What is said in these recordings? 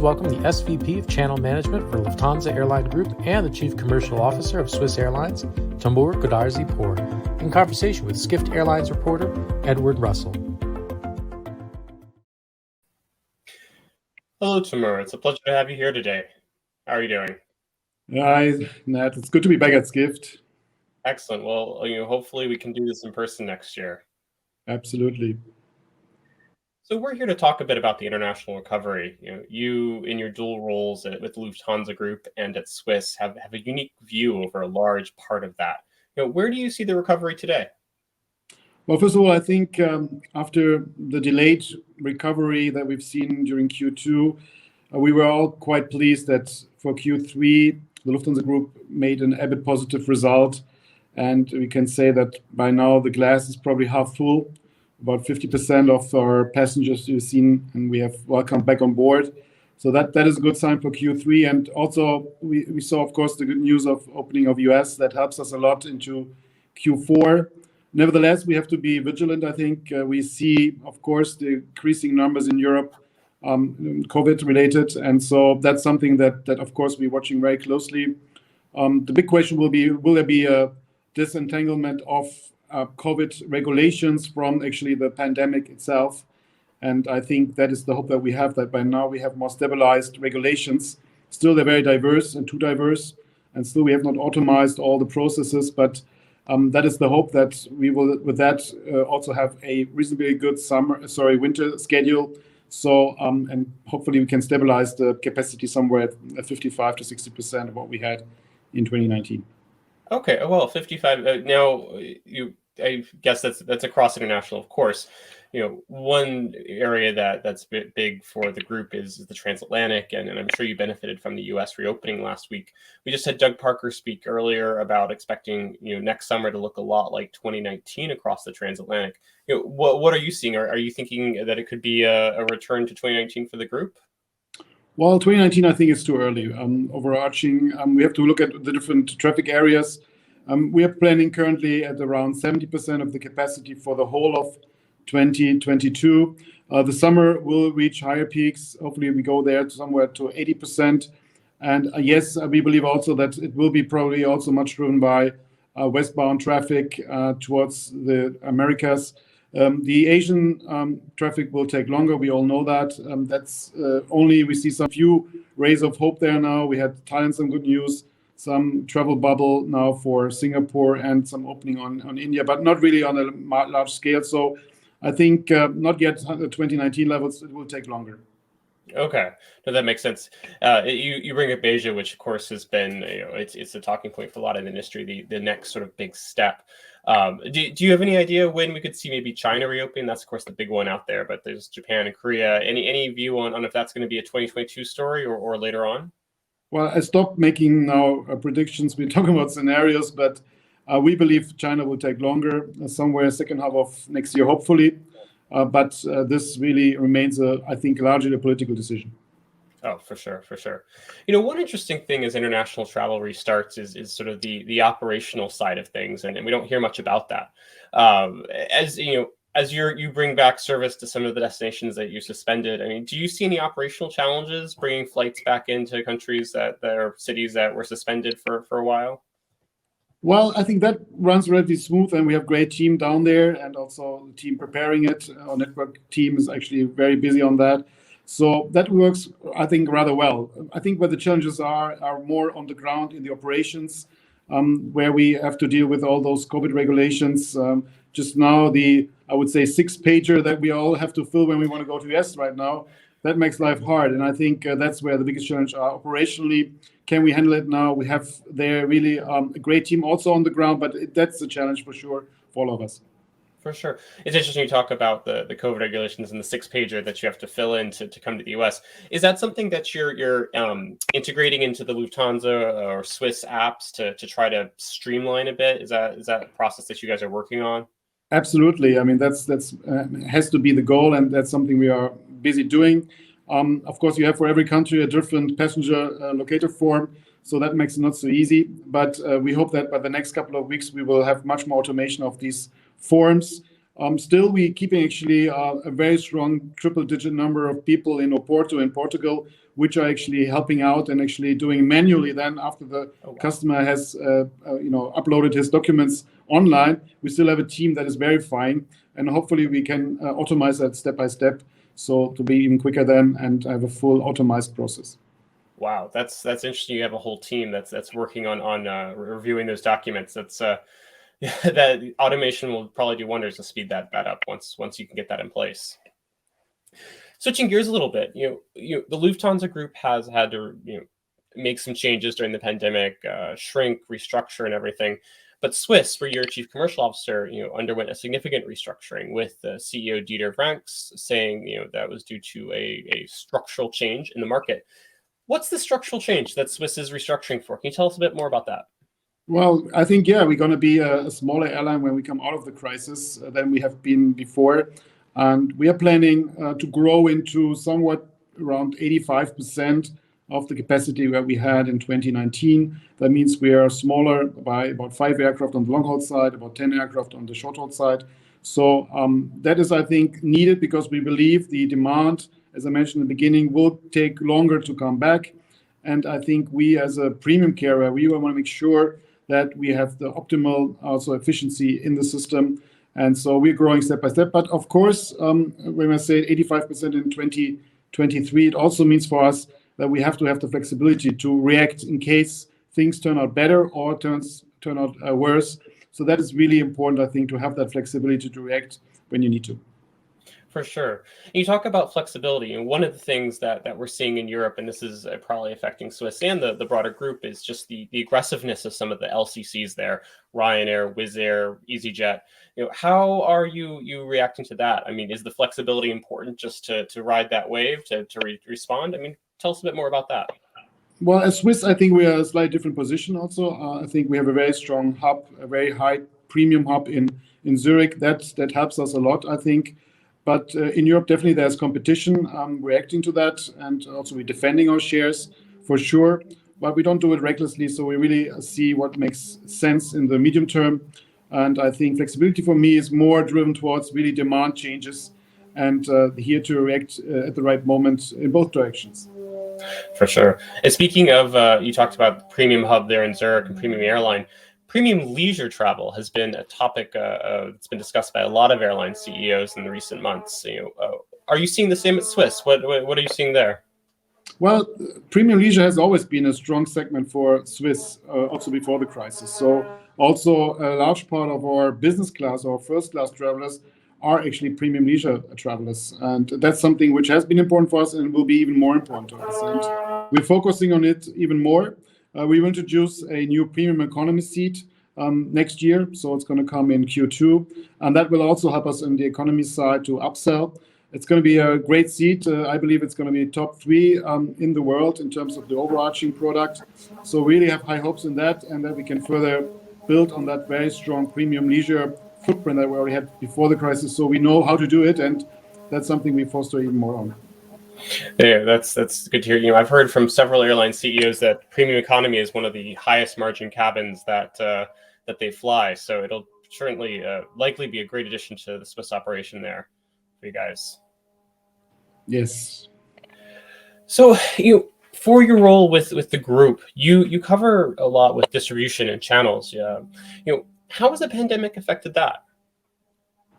welcome the SVP of Channel Management for Lufthansa Airline Group and the Chief Commercial Officer of Swiss Airlines, Tamur Goudarzi Poor, in conversation with Skift Airlines reporter Edward Russell. Hello, Tamur. It's a pleasure to have you here today. How are you doing? Hi, Nat. It's good to be back at Skift. Excellent. Well, hopefully we can do this in person next year. Absolutely. So we're here to talk a bit about the international recovery. You in your dual roles with Lufthansa Group and at Swiss have a unique view over a large part of that. Where do you see the recovery today? Well, first of all, I think after the delayed recovery that we've seen during Q2, we were all quite pleased that for Q3, the Lufthansa Group made an EBIT positive result. And we can say that by now the glass is probably half full. About 50% of our passengers you've seen and we have welcomed back on board. So that is a good sign for Q3. And also we saw, of course, the good news of opening of US. That helps us a lot into Q4. Nevertheless, we have to be vigilant. I think we see, of course, the increasing numbers in Europe, COVID related. And so that's something that of course, we're watching very closely. The big question will be, will there be a disentanglement of COVID regulations from actually the pandemic itself? And I think that is the hope that we have, that by now we have more stabilized regulations. Still, they're very diverse and too diverse. And still, we have not automized all the processes. But that is the hope that we will, with that, also have a reasonably good winter schedule. So, and hopefully we can stabilize the capacity somewhere at 55 to 60% of what we had in 2019. Okay, well, 55. Now, I guess that's across international, of course. One area that's big for the group is the transatlantic, and I'm sure you benefited from the U.S. reopening last week. We just had Doug Parker speak earlier about expecting next summer to look a lot like 2019 across the transatlantic. What are you seeing? Are you thinking that it could be a return to 2019 for the group? Well, 2019, I think it's too early. Overarching, we have to look at the different traffic areas. We are planning currently at around 70% of the capacity for the whole of 2022. The summer will reach higher peaks. Hopefully we go there to somewhere to 80%. And yes, we believe also that it will be probably also much driven by westbound traffic towards the Americas. The Asian traffic will take longer. We all know that. That's only we see some few rays of hope there now. We had Thailand, some good news, some travel bubble now for Singapore and some opening on India, but not really on a large scale. So I think not yet 2019 levels. It will take longer. Okay, no, that makes sense. You bring up Asia, which of course has been it's a talking point for a lot of the industry. The next sort of big step. Do you have any idea when we could see maybe China reopening? That's of course the big one out there, but there's Japan and Korea. Any view on if that's going to be a 2022 story or later on? Well, I stopped making now predictions. We're talking about scenarios, but we believe China will take longer, somewhere second half of next year, hopefully. But this really remains, I think, largely a political decision. Oh, for sure. One interesting thing as international travel restarts is sort of the operational side of things, and we don't hear much about that. As you bring back service to some of the destinations that you suspended, I mean, do you see any operational challenges bringing flights back into countries that are cities that were suspended for a while? Well, I think that runs relatively smooth, and we have a great team down there, and also the team preparing it. Our network team is actually very busy on that. So that works, I think, rather well. I think where the challenges are more on the ground in the operations, where we have to deal with all those COVID regulations. Just now, I would say 6-pager that we all have to fill when we want to go to US right now. That makes life hard. And I think that's where the biggest challenge are operationally. Can we handle it now? We have there really a great team also on the ground, but that's a challenge for sure for all of us. For sure. It's interesting you talk about the COVID regulations and the 6-pager that you have to fill in to come to the US. Is that something that you're integrating into the Lufthansa or Swiss apps to try to streamline a bit? Is that a process that you guys are working on? Absolutely. I mean, that's has to be the goal, and that's something we are busy doing. Of course, you have for every country a different passenger locator form, so that makes it not so easy. But we hope that by the next couple of weeks, we will have much more automation of these forms. Still, we keeping actually a very strong triple-digit number of people in Oporto in Portugal, which are actually helping out and actually doing manually. Then, after the customer has uploaded his documents online, we still have a team that is verifying, and hopefully we can automate that step by step, so to be even quicker then and have a full automized process. Wow, that's interesting. You have a whole team that's working on reviewing those documents. That's that automation will probably do wonders to speed that up once you can get that in place. Switching gears a little bit, the Lufthansa Group has had to make some changes during the pandemic, shrink, restructure, and everything. But Swiss, where you're chief commercial officer, underwent a significant restructuring, with the CEO Dieter Franks saying that was due to a structural change in the market. What's the structural change that Swiss is restructuring for? Can you tell us a bit more about that? Well, I think, we're going to be a smaller airline when we come out of the crisis than we have been before. And we are planning to grow into somewhat around 85% of the capacity that we had in 2019. That means we are smaller by about 5 aircraft on the long haul side, about 10 aircraft on the short haul side. So that is, I think, needed because we believe the demand, as I mentioned in the beginning, will take longer to come back. And I think we, as a premium carrier, we want to make sure that we have the optimal also efficiency in the system. And so we're growing step by step. But of course, when I say 85% in 2023, it also means for us that we have to have the flexibility to react in case things turn out better or turn out worse. So that is really important, I think, to have that flexibility to react when you need to. For sure. And you talk about flexibility, and one of the things that we're seeing in Europe, and this is probably affecting Swiss and the broader group, is just the aggressiveness of some of the LCCs there, Ryanair, Wizz Air, EasyJet. How are you reacting to that? I mean, is the flexibility important just to ride that wave, to respond? I mean, tell us a bit more about that. Well, as Swiss, I think we are in a slightly different position also. I think we have a very strong hub, a very high premium hub in Zurich. That helps us a lot, I think. But in Europe, definitely there's competition. Reacting to that, and also we're defending our shares for sure. But we don't do it recklessly, so we really see what makes sense in the medium term. And I think flexibility for me is more driven towards really demand changes and here to react at the right moment in both directions. For sure. And speaking of, you talked about the premium hub there in Zurich and premium airline. Premium leisure travel has been a topic that's been discussed by a lot of airline CEOs in the recent months. Are you seeing the same at Swiss? What are you seeing there? Well, premium leisure has always been a strong segment for Swiss, also before the crisis. So also a large part of our business class or first class travelers are actually premium leisure travelers. And that's something which has been important for us and will be even more important to us. And we're focusing on it even more. We will introduce a new premium economy seat next year. So it's going to come in Q2. And that will also help us on the economy side to upsell. It's going to be a great seat. I believe it's going to be top 3 in the world in terms of the overarching product. So really have high hopes in that, and that we can further build on that very strong premium leisure footprint that we already had before the crisis. So we know how to do it, and that's something we foster even more on. Yeah, that's good to hear. I've heard from several airline CEOs that premium economy is one of the highest margin cabins that they fly. So it'll certainly likely be a great addition to the Swiss operation there for you guys. Yes. So for your role with the group, you cover a lot with distribution and channels. How has the pandemic affected that?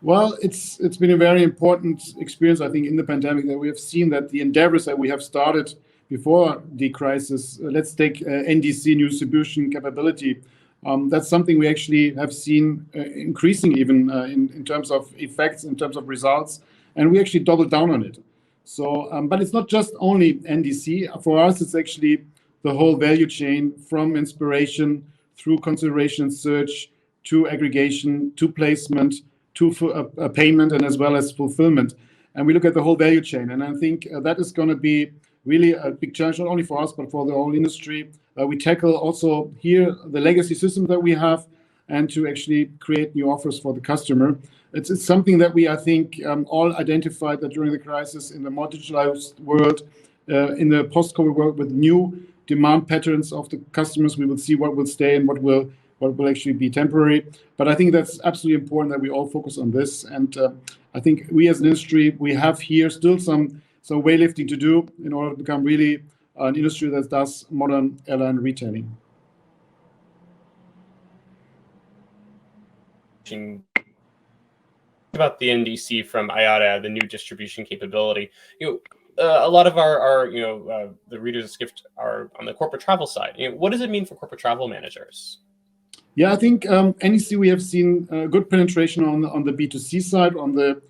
Well, it's been a very important experience, I think, in the pandemic, that we have seen that the endeavors that we have started before the crisis, let's take NDC, new distribution capability, that's something we actually have seen increasing even in terms of effects, in terms of results, and we actually doubled down on it. So, but it's not just only NDC. For us, it's actually the whole value chain from inspiration through consideration search to aggregation to placement to payment and as well as fulfillment. And we look at the whole value chain. And I think that is going to be really a big challenge, not only for us, but for the whole industry. We tackle also here the legacy system that we have and to actually create new offers for the customer. It's something that we, I think, all identified that during the crisis in the more digitalized world, in the post-COVID world with new demand patterns of the customers, we will see what will stay and what will what will actually be temporary. But I think that's absolutely important that we all focus on this. And I think we as an industry, we have here still some weightlifting to do in order to become really an industry that does modern airline retailing. About the NDC from IATA, the new distribution capability. A lot of our the readers of Skift are on the corporate travel side. What does it mean for corporate travel managers? Yeah, I think NDC, we have seen good penetration on the B2C side, on the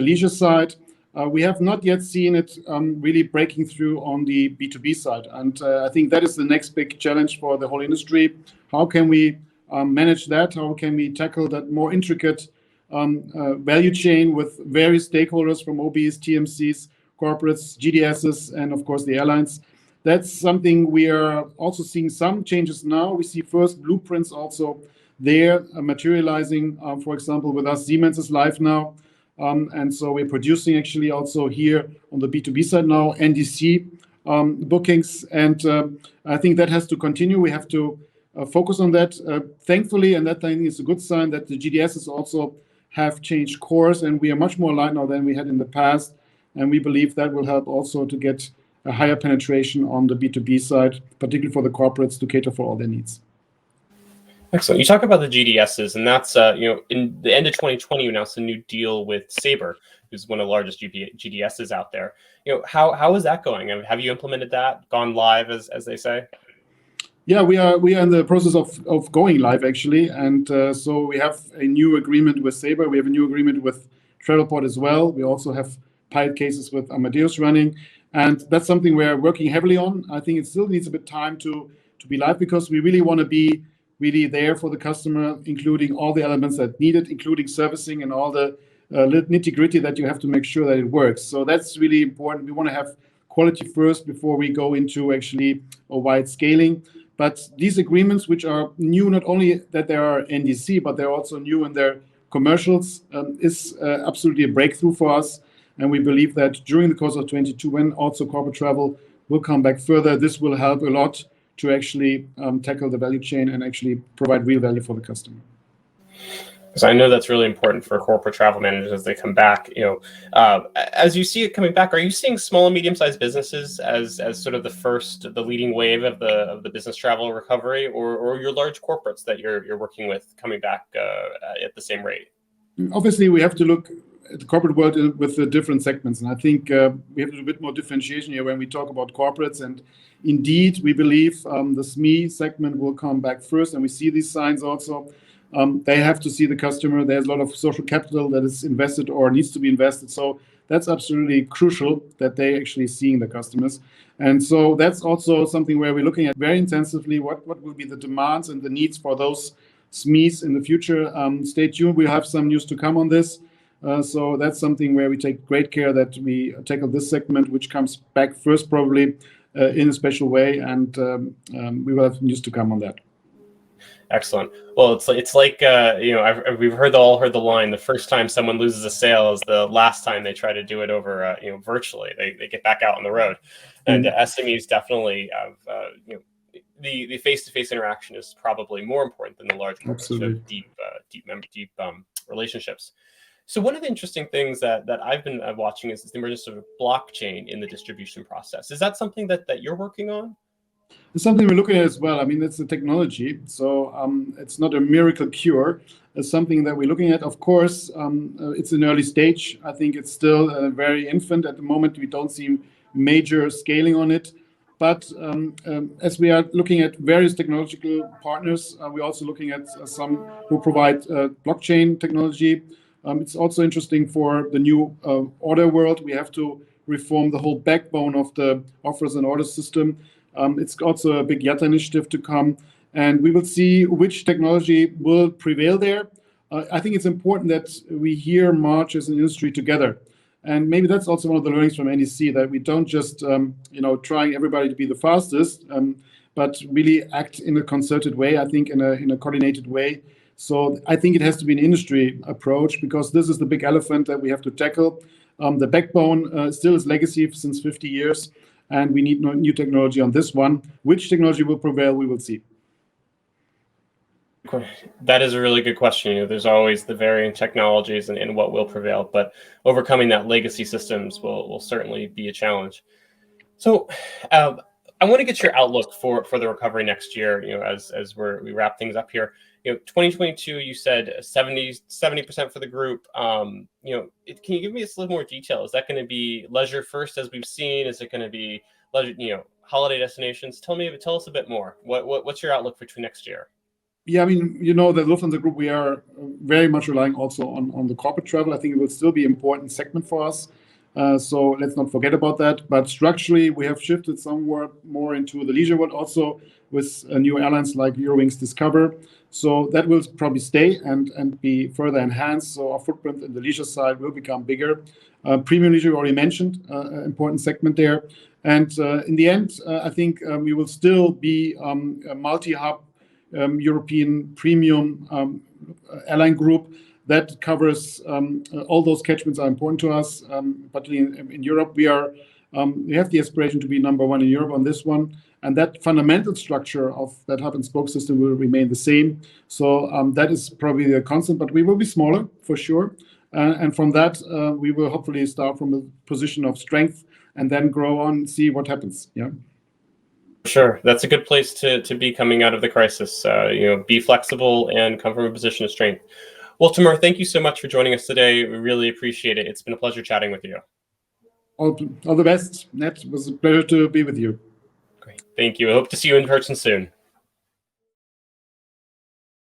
leisure side. We have not yet seen it really breaking through on the B2B side. And I think that is the next big challenge for the whole industry. How can we manage that? How can we tackle that more intricate value chain with various stakeholders from OBs, TMCs, corporates, GDSs, and of course the airlines? That's something we are also seeing some changes now. We see first blueprints also there materializing. For example, with us, Siemens is live now. And so we're producing actually also here on the B2B side now, NDC bookings. And I think that has to continue. We have to focus on that. Thankfully, and that I think is a good sign that the GDSs also have changed course, and we are much more aligned now than we had in the past. And we believe that will help also to get a higher penetration on the B2B side, particularly for the corporates to cater for all their needs. Excellent. You talk about the GDSs, and that's in the end of 2020, you announced a new deal with Sabre, who's one of the largest GDSs out there. How is that going? Have you implemented that, gone live, as they say? Yeah, we are in the process of going live actually, and so we have a new agreement with Sabre. We have a new agreement with Travelport as well. We also have pilot cases with Amadeus running, and that's something we're working heavily on. I think it still needs a bit of time to be live because we really want to be really there for the customer, including all the elements that needed, including servicing and all the nitty-gritty that you have to make sure that it works. So that's really important. We want to have quality first before we go into actually a wide scaling. But these agreements, which are new, not only that they are NDC, but they're also new in their commercials, is absolutely a breakthrough for us. And we believe that during the course of 2022, when also corporate travel will come back further, this will help a lot to actually tackle the value chain and actually provide real value for the customer. So I know that's really important for corporate travel managers as they come back. As you see it coming back, are you seeing small and medium-sized businesses as sort of the leading wave of the business travel recovery, or your large corporates that you're working with coming back at the same rate? Obviously, we have to look at the corporate world with the different segments, and I think we have to do a bit more differentiation here when we talk about corporates. And indeed, we believe the SME segment will come back first, and we see these signs also. They have to see the customer. There's a lot of social capital that is invested or needs to be invested. So that's absolutely crucial that they actually seeing the customers. And so that's also something where we're looking at very intensively what will be the demands and the needs for those SMEs in the future. Stay tuned. We'll have some news to come on this. So that's something where we take great care that we tackle this segment, which comes back first probably in a special way. And we will have news to come on that. Excellent. Well, it's like we've all heard the line: the first time someone loses a sale is the last time they try to do it over virtually. They get back out on the road, and SMEs definitely have the face-to-face interaction is probably more important than the large deep relationships. So one of the interesting things that I've been watching is the emergence of blockchain in the distribution process. Is that something that you're working on? It's something we're looking at as well. I mean, it's a technology, so it's not a miracle cure. It's something that we're looking at. Of course, it's an early stage. I think it's still very infant at the moment. We don't see major scaling on it. But as we are looking at various technological partners, we're also looking at some who provide blockchain technology. It's also interesting for the new order world. We have to reform the whole backbone of the offers and order system. It's also a big YATA initiative to come, and we will see which technology will prevail there. I think it's important that we here march as an industry together. And maybe that's also one of the learnings from NEC, that we don't just, trying everybody to be the fastest, but really act in a concerted way, I think in a coordinated way. So I think it has to be an industry approach, because this is the big elephant that we have to tackle. The backbone still is legacy since 50 years. And we need new technology on this one. Which technology will prevail, we will see. That is a really good question. There's always the varying technologies and what will prevail, but overcoming that legacy systems will certainly be a challenge. So, I want to get your outlook for the recovery next year. As we wrap things up here. 2022, you said 70% for the group. Can you give me a little more detail? Is that going to be leisure first, as we've seen? Is it going to be leisure, holiday destinations? Tell us a bit more. What's your outlook for next year? Yeah, I mean, the Lufthansa Group, we are very much relying also on the corporate travel. I think it will still be an important segment for us. So let's not forget about that. But structurally, we have shifted somewhat more into the leisure world, also with new airlines like Eurowings Discover. So that will probably stay and be further enhanced. So our footprint in the leisure side will become bigger. Premium leisure, we already mentioned, an important segment there. And in the end, I think we will still be a multi-hub European premium airline group that covers all those catchments are important to us. Particularly in Europe, we have the aspiration to be number one in Europe on this one, and that fundamental structure of that hub and spoke system will remain the same. So that is probably the constant, but we will be smaller for sure. And from that, we will hopefully start from a position of strength and then grow on, see what happens. Yeah. Sure, that's a good place to be coming out of the crisis. Be flexible and come from a position of strength. Well, Tamur, thank you so much for joining us today. We really appreciate it. It's been a pleasure chatting with you. All the best, Ned. It was a pleasure to be with you. Great, thank you. I hope to see you in person soon.